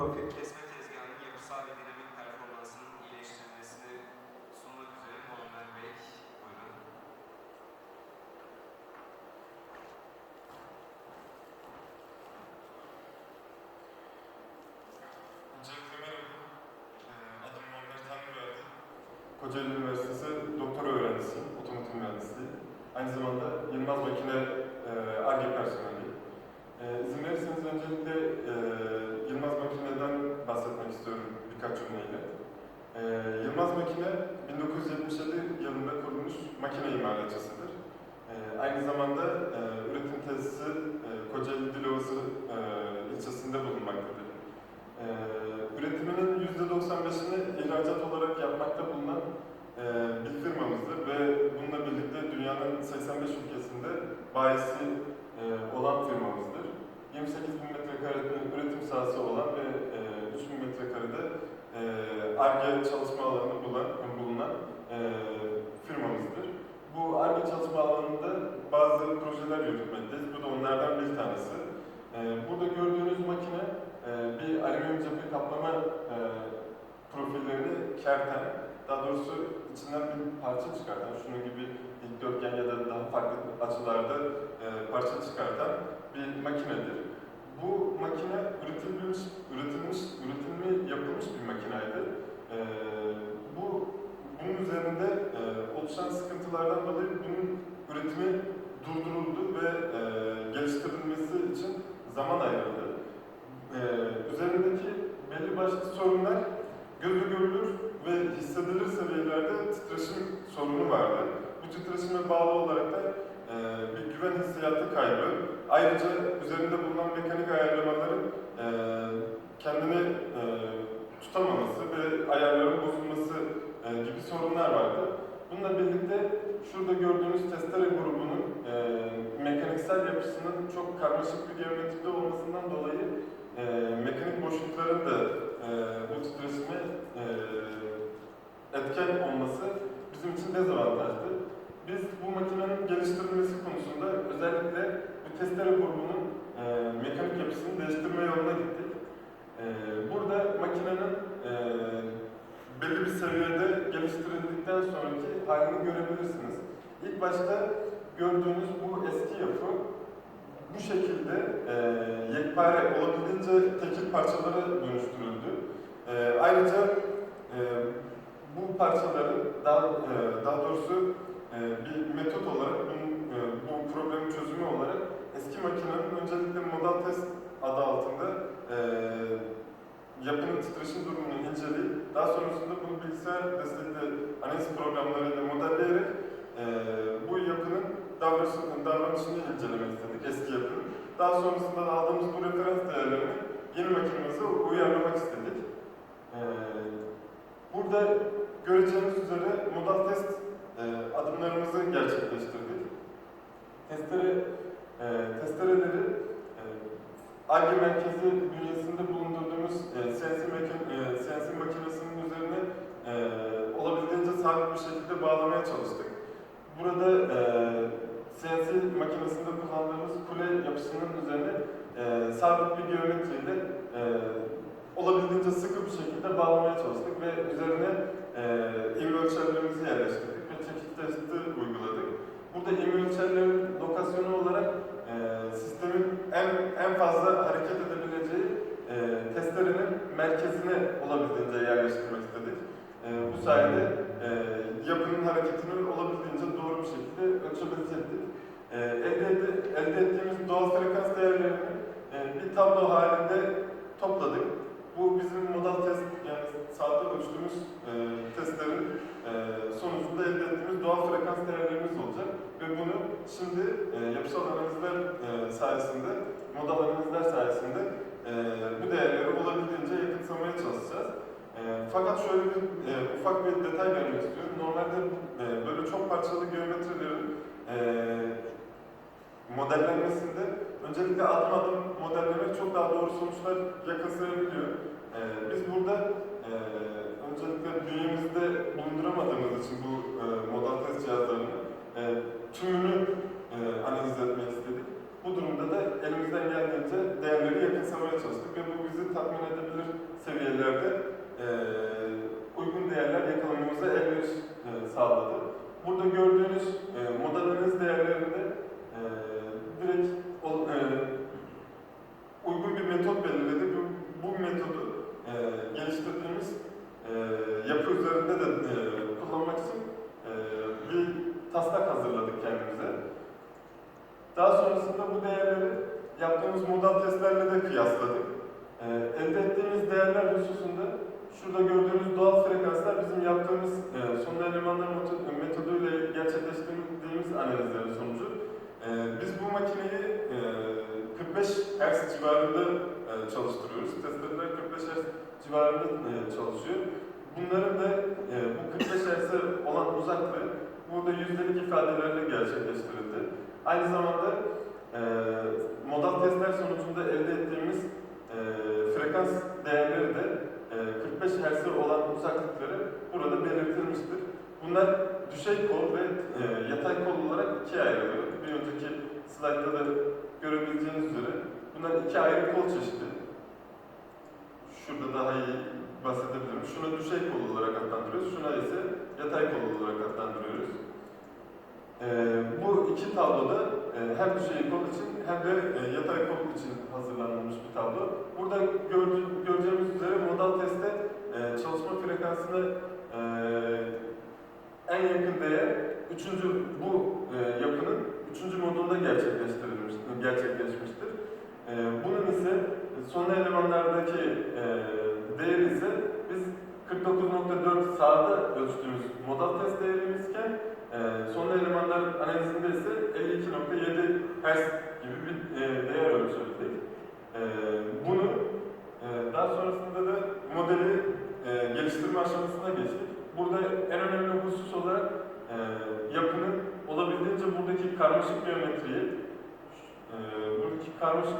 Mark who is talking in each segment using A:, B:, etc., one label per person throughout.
A: Profil kesme tezgahının yapısal ve dinamik performansının iyileştirilmesini sunmak üzere Muammer Bey, buyurun.
B: Öncelikle merhaba. Adım Muammer Tanrıverdi. Kocaeli Üniversitesi doktora öğrencisiyim, otomotiv mühendisliği. Aynı zamanda Yılmaz Makine Ar-Ge personeliyim. İzin verirseniz öncelikle Yılmaz Makine'den bahsetmek istiyorum birkaç cümleyle. Yılmaz Makine 1977 yılında kurulmuş makine imalatçısıdır. Aynı zamanda üretim tesisi Kocaeli Dilovası ilçesinde bulunmaktadır. Üretiminin %95'ini ihracat olarak yapmakta bulunan bir firmamızdır ve bununla birlikte dünyanın 85 ülkesinde bayisi olan firmamızdır. 28.000 metrekarelik üretim sahası olan ve 3.000 metrekarede Ar-Ge çalışma alanı bulunan firmamızdır. Bu Ar-Ge çalışma alanında bazı projeler yürütmekteyiz. Bu da onlardan bir tanesi. Burada gördüğünüz makine bir alüminyum cephe kaplama profillerini kerten, daha doğrusu içinden bir parça çıkartan, şunun gibi dikdörtgen ya da daha farklı açılarda parça çıkartan bir makinedir. Bu makine yapılmış bir makinaydı. Bunun üzerinde oluşan sıkıntılardan dolayı bunun üretimi durduruldu ve geliştirilmesi için zaman ayrıldı. Üzerindeki belli başlı sorunlar gözü görülür ve hissedilir seviyelerde titreşim sorunu vardı. Bu titreşime bağlı olarak da bir güven hissiyatı kaybı, ayrıca üzerinde bulunan mekanik ayarlamaların kendini tutamaması ve ayarların bozulması gibi sorunlar vardı. Bununla birlikte şurada gördüğünüz testere grubunun mekaniksel yapısının çok karmaşık bir geometride olmasından dolayı mekanik boşlukların da bu titreşime etken olması bizim için dezavantajlı. Biz bu makinenin geliştirilmesi konusunda özellikle bu testere grubunun mekanik yapısını değiştirme yoluna gittik. Burada makinenin belli bir seviyede geliştirildikten sonraki halini görebilirsiniz. İlk başta gördüğünüz bu eski yapı bu şekilde yekpare olabildiğince tekil parçalara dönüştürüldü. Ayrıca bu parçaların daha doğrusu bir metot olarak bu problemin çözümü olarak eski makinenin öncelikle modal test adı altında yapının titreşim durumunu inceleyip daha sonrasında bunu bilgisayar destekli analiz programlarıyla modelleyerek bu yapının davranışını incelemek istedik eski yapının. Daha sonrasında aldığımız bu referans değerlerini yeni makinemize uyarlamak istedik. Burada göreceğiniz üzere modal test adımlarımızı gerçekleştirdik. Testereleri Ar-Ge merkezi bünyesinde bulundurduğumuz CNC makinesinin üzerine olabildiğince sabit bir şekilde bağlamaya çalıştık. Burada CNC makinesinde kullandığımız kule yapısının üzerine sabit bir geometriyle olabildiğince sıkı bir şekilde bağlamaya çalıştık ve üzerine ivme ölçerlerimizi yerleştirdik ve çekiç testi uyguladık. Burada ivme ölçerlerin lokasyonu olarak sistemin en fazla hareket edebileceği testerenin merkezine olabildiğince yerleştirmek istedik. Bu sayede yapının hareketini olabildiğince doğru bir şekilde ölçebilecektik. Elde ettiğimiz doğal frekans değerlerini bir tablo halinde topladık. Bu bizim modal test, yani saatte ölçtüğümüz testlerin sonucunda elde ettiğimiz doğal frekans değerlerimiz olacak. Ve bunu şimdi yapısal analizler sayesinde, modal analizler sayesinde bu değerleri olabildiğince yakınsamaya çalışacağız. Fakat şöyle bir ufak bir detay vermek istiyorum. Normalde böyle çok parçalı geometrilerin modellenmesinde öncelikle adım adım modellemek çok daha doğru sonuçlar yakınsayabiliyor. Biz burada öncelikle bünyemizde bulunduramadığımız için bu modal test cihazlarını tümünü analiz etmek istedik. Bu durumda da elimizden geldiğince değerleri yakınsamaya çalıştık ve bu bizi tatmin edebilir düzeylerde uygun değerler yakalamamıza elverişsağladı. Burada gördüğünüz modal analiz değerlerinde direkt uygun bir metot belirledik. Bu metodu geliştirdiğimiz yapı üzerinde de kullanmak için bir taslak hazırladık kendimize. Daha sonrasında bu değerleri yaptığımız modal testlerle de kıyasladık. Elde ettiğimiz değerler hususunda şurada gördüğünüz doğal frekanslar bizim yaptığımız sonlu elemanlar metoduyla gerçekleştirdiğimiz analizlerin sonucu. Biz bu makineyi 45 Hz civarında çalıştırıyoruz. Testler 45 Hz civarında çalışıyor. Bunların da bu 45 Hz'e olan uzaklığı burada yüzdelik ifadelerle gerçekleştirildi. Aynı zamanda modal testler sonucunda elde ettiğimiz frekans değerleri de 45 Hz'e olan uzaklıkları burada belirtilmiştir. Bunlar düşey kol ve yatay kol olarak ikiye ayrılıyor. Bir önceki slaytta da görebileceğiniz üzere bunlar iki ayrı kol çeşidi. Şurada daha iyi bahsedebilirim. Şuna düşey kol olarak adlandırıyoruz, şuna ise yatay kol olarak adlandırıyoruz. Bu iki tabloda hem düşey kol için hem de yatay kol için hazırlanmış bir tablo. Burada göreceğimiz üzere modal testte çalışma frekansına en yakın değer bu yapının 3. modunda gerçekleşmiştir. Bunun ise sonlu elemanlardaki değeri ise biz 49.4 sağda ölçtüğümüz modal test değerimizken sonlu elemanlar analizinde ise 52.7 Hz gibi bir değer ölçüldük. Bunu daha sonrasında da modeli geliştirme aşamasına geçtik. Burada en önemli husus olarak yapının olabildiğince buradaki karmaşık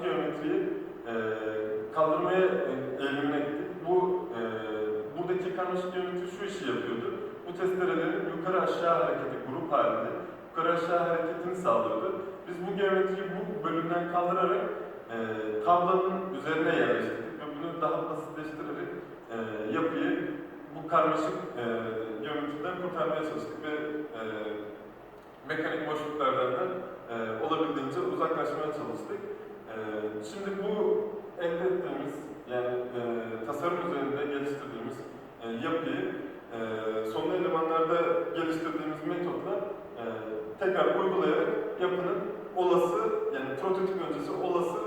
B: geometriyi kaldırmaya eğilimine gittik. Buradaki karmaşık geometri şu işi yapıyordu. Bu testerelerin yukarı aşağı hareketi grup halinde yukarı aşağı hareketini sağlıyordu. Biz bu geometriyi bu bölümden kaldırarak kablanın üzerine yerleştirdik ve bunu daha basitleştirerek yapıyı bu karmaşık geometriden kurtarmaya çalıştık ve mekanik boşluklardan da olabildiğince uzaklaşmaya çalıştık. Şimdi bu elde ettiğimiz, yani tasarım üzerinde geliştirdiğimiz yapıyı sonlu elemanlarda geliştirdiğimiz metotla tekrar uygulayarak yapının olası, yani prototip öncesi olası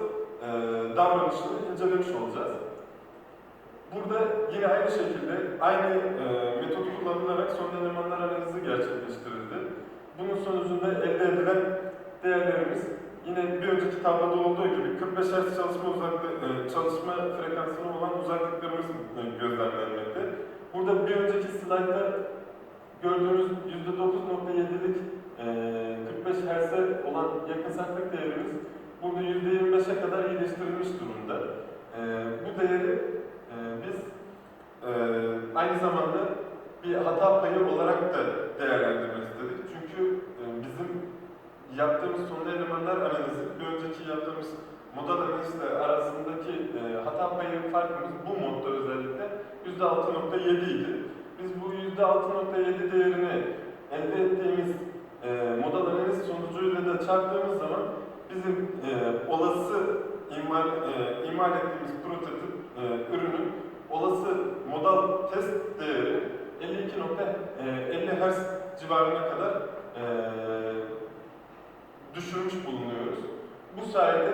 B: davranışını incelemiş olacağız. Burada yine aynı şekilde aynı metodu kullanılarak sonlu elemanlar analizi gerçekleştirildi. Bunun sonucunda elde edilen değerlerimiz yine bir önceki tabloda olduğu gibi 45 Hz çalışma frekansına olan uzaklıklarımız gözlemlenmekte. Burada bir önceki slaytta gördüğünüz %9.7'lik 45 Hz'e olan yakınsaklık değerimiz burada %25'e kadar iyileştirilmiş durumda. Bu değeri biz aynı zamanda bir hata payı olarak da değerlendirmek istedik. Çünkü bizim yaptığımız sonlu elemanlar analizi, bir önceki yaptığımız modal analizle arasındaki hata payı farkımız bu modda özellikle %6.7 idi. Biz bu %6.7 değerini elde ettiğimiz modal analiz sonucuyla da çarptığımız zaman bizim olası imal ettiğimiz prototip ürünün olası modal test değeri 52.50 Hz civarına kadar düşürmüş bulunuyoruz. Bu sayede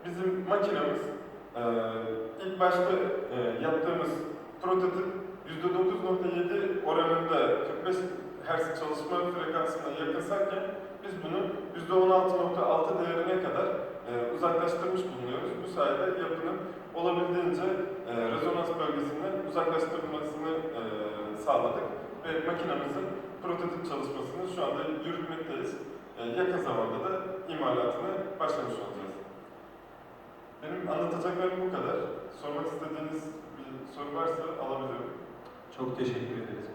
B: bizim makinemiz ilk başta yaptığımız prototip %9.7 oranında 45 Hz çalışma frekansına yakınsarken biz bunu %16.6 değerine kadar uzaklaştırmış bulunuyoruz. Bu sayede yapının olabildiğince rezonans bölgesinden uzaklaştırılmasını sağladık ve makinemizin prototip çalışmasını şu anda yürütmekteyiz. Yakın zamanda da imalatını başlamış olacağız. Benim anlatacaklarım bu kadar. Sormak istediğiniz bir soru varsa alabilirim.
A: Çok teşekkür ederiz.